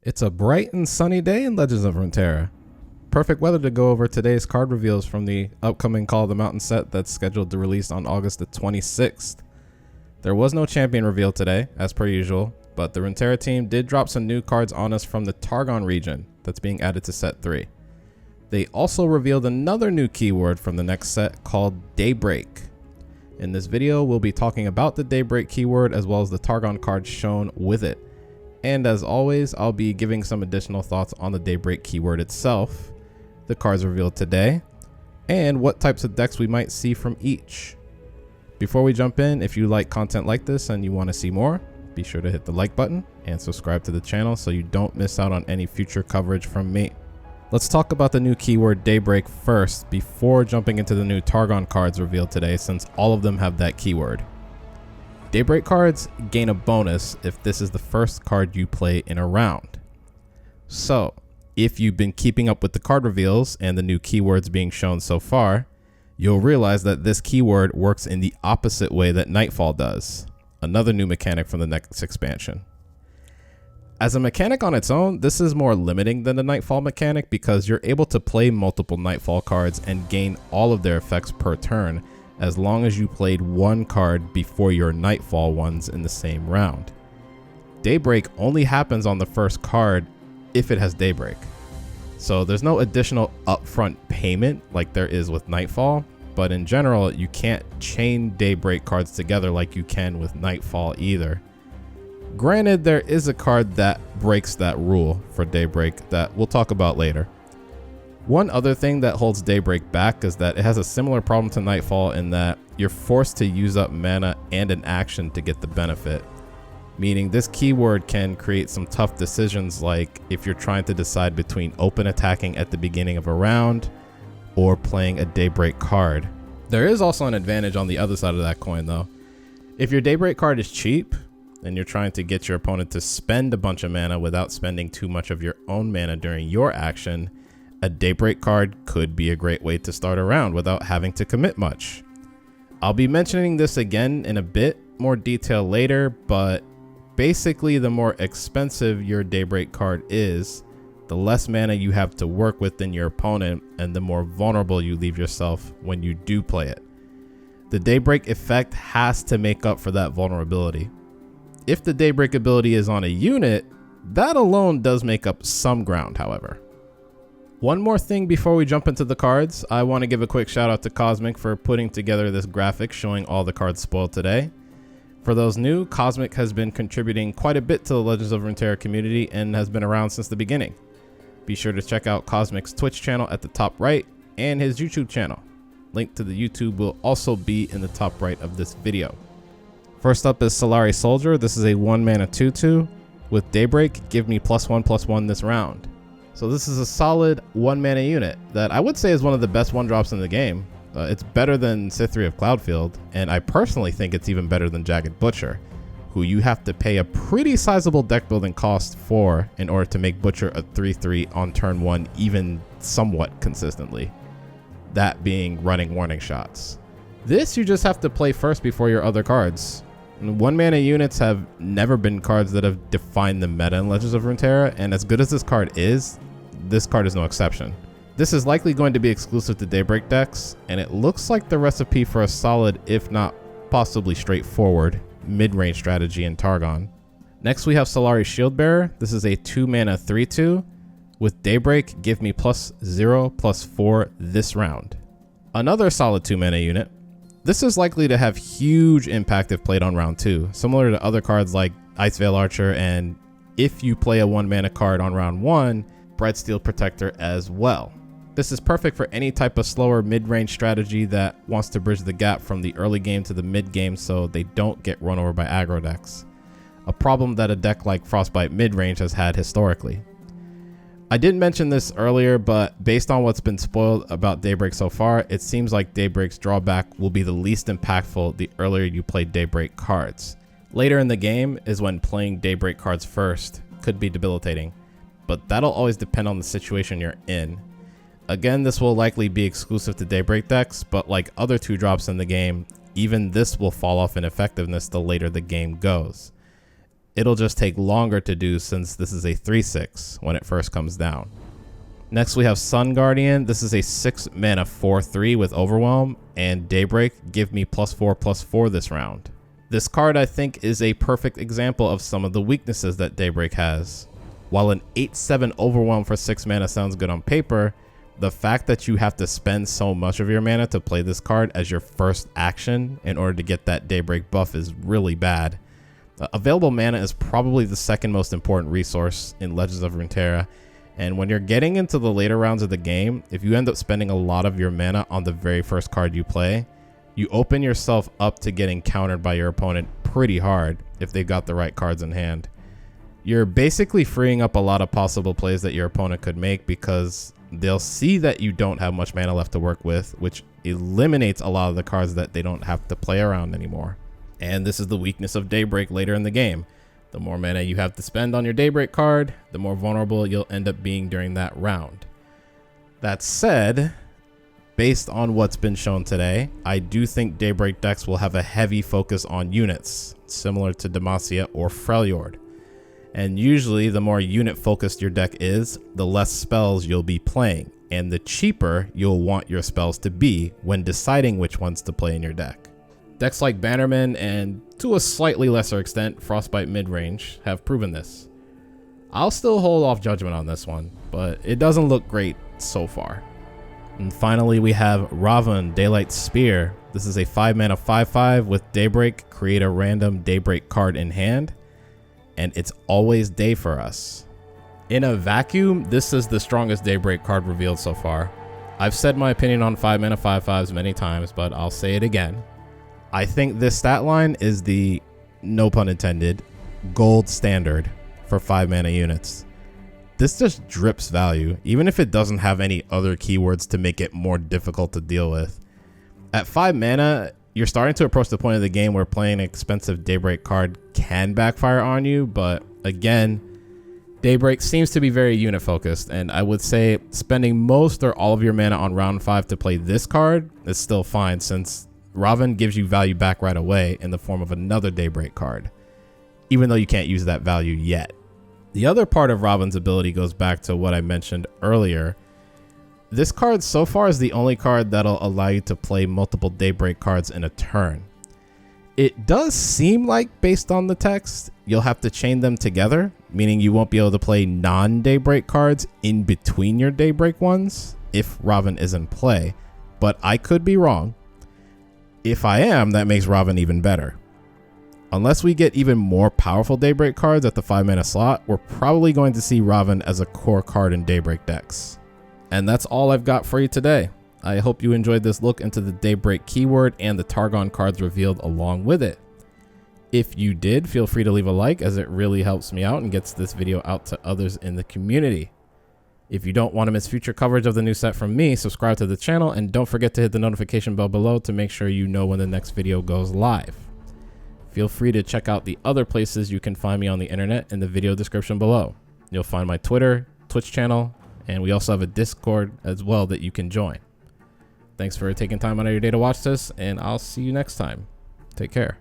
It's a bright and sunny day in Legends of Runeterra. Perfect weather to go over today's card reveals from the upcoming Call of the Mountain set that's scheduled to release on August the 26th. There was no champion reveal today, as per usual, but the Runeterra team did drop some new cards on us from the Targon region that's being added to set 3. They also revealed another new keyword from the next set called Daybreak. In this video, we'll be talking about the Daybreak keyword as well as the Targon cards shown with it. And as always, I'll be giving some additional thoughts on the Daybreak keyword itself, the cards revealed today, and what types of decks we might see from each. Before we jump in, if you like content like this and you want to see more, be sure to hit the like button and subscribe to the channel so you don't miss out on any future coverage from me. Let's talk about the new keyword Daybreak first before jumping into the new Targon cards revealed today, since all of them have that keyword. Daybreak cards gain a bonus if this is the first card you play in a round. So, if you've been keeping up with the card reveals and the new keywords being shown so far, you'll realize that this keyword works in the opposite way that Nightfall does, another new mechanic from the next expansion. As a mechanic on its own, this is more limiting than the Nightfall mechanic because you're able to play multiple Nightfall cards and gain all of their effects per turn, as long as you played one card before your Nightfall ones in the same round. Daybreak only happens on the first card if it has Daybreak. So there's no additional upfront payment like there is with Nightfall, but in general, you can't chain Daybreak cards together like you can with Nightfall either. Granted, there is a card that breaks that rule for Daybreak that we'll talk about later. One other thing that holds Daybreak back is that it has a similar problem to Nightfall in that you're forced to use up mana and an action to get the benefit. Meaning this keyword can create some tough decisions, like if you're trying to decide between open attacking at the beginning of a round or playing a Daybreak card. There is also an advantage on the other side of that coin though. If your Daybreak card is cheap and you're trying to get your opponent to spend a bunch of mana without spending too much of your own mana during your action, a Daybreak card could be a great way to start a round without having to commit much. I'll be mentioning this again in a bit more detail later, but basically the more expensive your Daybreak card is, the less mana you have to work with than your opponent and the more vulnerable you leave yourself when you do play it. The Daybreak effect has to make up for that vulnerability. If the Daybreak ability is on a unit, that alone does make up some ground, however. One more thing before we jump into the cards, I want to give a quick shout out to Cosmic for putting together this graphic showing all the cards spoiled today. For those new, Cosmic has been contributing quite a bit to the Legends of Runeterra community and has been around since the beginning. Be sure to check out Cosmic's Twitch channel at the top right and his YouTube channel. Link to the YouTube will also be in the top right of this video. First up is Solari Soldier. This is a 1-mana 2/2 with Daybreak. Give me +1/+1 this round. So this is a solid 1-mana unit that I would say is one of the best 1-drops in the game. It's better than Sithri of Cloudfield, and I personally think it's even better than Jagged Butcher, who you have to pay a pretty sizable deck building cost for in order to make Butcher a 3/3 on turn 1 even somewhat consistently. That being running warning shots. This you just have to play first before your other cards. 1-mana units have never been cards that have defined the meta in Legends of Runeterra, and as good as this card is no exception. This is likely going to be exclusive to Daybreak decks, and it looks like the recipe for a solid, if not possibly straightforward, mid-range strategy in Targon. Next we have Solari Shield Bearer. This is a 2-mana 3/2 with Daybreak. Give me +0/+4 this round. Another solid 2-mana unit. This is likely to have huge impact if played on round 2, similar to other cards like Iceveil Archer, and if you play a 1-mana card on round 1, Brightsteel Protector as well. This is perfect for any type of slower mid-range strategy that wants to bridge the gap from the early game to the mid-game so they don't get run over by aggro decks, a problem that a deck like Frostbite mid-range has had historically. I didn't mention this earlier, but based on what's been spoiled about Daybreak so far, it seems like Daybreak's drawback will be the least impactful the earlier you play Daybreak cards. Later in the game is when playing Daybreak cards first could be debilitating, but that'll always depend on the situation you're in. Again, this will likely be exclusive to Daybreak decks, but like other 2-drops in the game, even this will fall off in effectiveness the later the game goes. It'll just take longer to do since this is a 3/6 when it first comes down. Next we have Sun Guardian. This is a 6 mana 4/3 with Overwhelm and Daybreak. Give me +4/+4 this round. This card I think is a perfect example of some of the weaknesses that Daybreak has. While an 8/7 Overwhelm for 6 mana sounds good on paper, the fact that you have to spend so much of your mana to play this card as your first action in order to get that Daybreak buff is really bad. Available mana is probably the second most important resource in Legends of Runeterra, and when you're getting into the later rounds of the game, if you end up spending a lot of your mana on the very first card you play, you open yourself up to getting countered by your opponent pretty hard if they've got the right cards in hand. You're basically freeing up a lot of possible plays that your opponent could make because they'll see that you don't have much mana left to work with, which eliminates a lot of the cards that they don't have to play around anymore. And this is the weakness of Daybreak later in the game. The more mana you have to spend on your Daybreak card, the more vulnerable you'll end up being during that round. That said, based on what's been shown today, I do think Daybreak decks will have a heavy focus on units, similar to Demacia or Freljord. And usually the more unit focused your deck is, the less spells you'll be playing, and the cheaper you'll want your spells to be when deciding which ones to play in your deck. Decks like Bannerman and, to a slightly lesser extent, Frostbite Midrange have proven this. I'll still hold off judgment on this one, but it doesn't look great so far. And finally we have Ravan Daylight Spear. This is a 5 mana 5/5 with Daybreak. Create a random Daybreak card in hand, and it's always day for us. In a vacuum, this is the strongest Daybreak card revealed so far. I've said my opinion on 5 mana 5/5s many times, but I'll say it again. I think this stat line is the, no pun intended, gold standard for 5 mana units. This just drips value, even if it doesn't have any other keywords to make it more difficult to deal with. At 5 mana, you're starting to approach the point of the game where playing an expensive Daybreak card can backfire on you, but again, Daybreak seems to be very unit focused, and I would say spending most or all of your mana on round 5 to play this card is still fine, since Ravan gives you value back right away in the form of another Daybreak card, even though you can't use that value yet. The other part of Ravan's ability goes back to what I mentioned earlier. This card so far is the only card that'll allow you to play multiple Daybreak cards in a turn. It does seem like, based on the text, you'll have to chain them together, meaning you won't be able to play non-Daybreak cards in between your Daybreak ones if Ravan is in play, but I could be wrong. If I am, that makes Ravan even better. Unless we get even more powerful Daybreak cards at the 5 mana slot, we're probably going to see Ravan as a core card in Daybreak decks. And that's all I've got for you today. I hope you enjoyed this look into the Daybreak keyword and the Targon cards revealed along with it. If you did, feel free to leave a like, as it really helps me out and gets this video out to others in the community. If you don't want to miss future coverage of the new set from me, subscribe to the channel and don't forget to hit the notification bell below to make sure you know when the next video goes live. Feel free to check out the other places you can find me on the internet in the video description below. You'll find my Twitter, Twitch channel, and we also have a Discord as well that you can join. Thanks for taking time out of your day to watch this, and I'll see you next time. Take care.